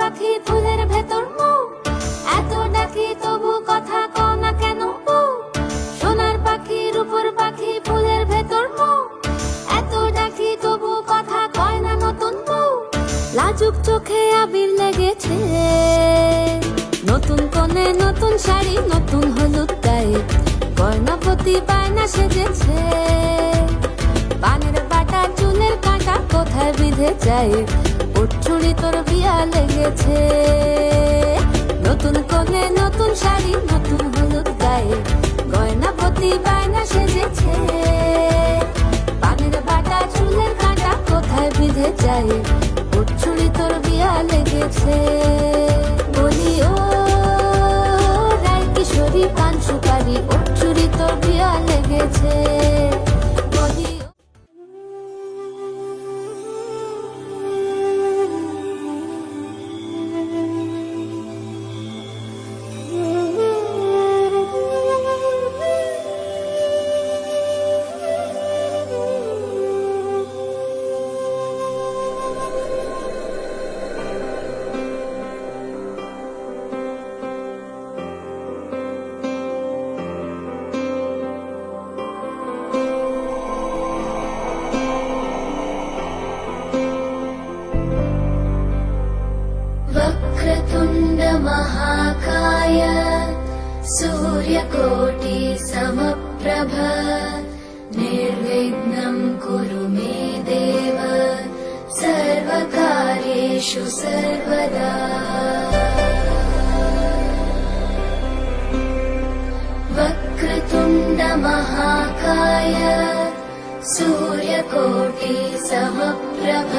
পাখি ফুলের ভেতর মুখ, এত ডাকি তবু কথা কও না কেন ও। সোনার পাখি রূপোর পাখি ফুলের ভেতর মুখ, এত ডাকি তবু কথা কয় না নতুন মুখ। লাজুক চোখে আবির লেগেছে, নতুন কোণে নতুন শাড়ি নতুন হলুদ গায়ে, গয়নাপতি বায়না সেজেছে। পানের বাটা চুলের কাঁটা কোথায় বিঁধে যায়, ওর চুড়ি তোর বিয়া লেগেছে। নতুন কোণে নতুন শাড়ি নতুন হলুদ গায়ে, গয়নাপতি বায়না সেজেছে। পানের বাটা চুলের কাঁটা কোথায় বিঁধে যায়, ওর চুড়ি তোর বিয়া লেগেছে। বলি ও রায় কিশোরী পান সুপারি, ওর চুড়ি তোর বিয়া লেগেছে। বলি वक्रतुण्ड महाकाय सूर्यकोटि समप्रभ निर्विघ्नं कुरु मे देव सर्वकार्येषु सर्वदा। वक्रतुण्ड महाकाय सूर्यकोटि समप्रभ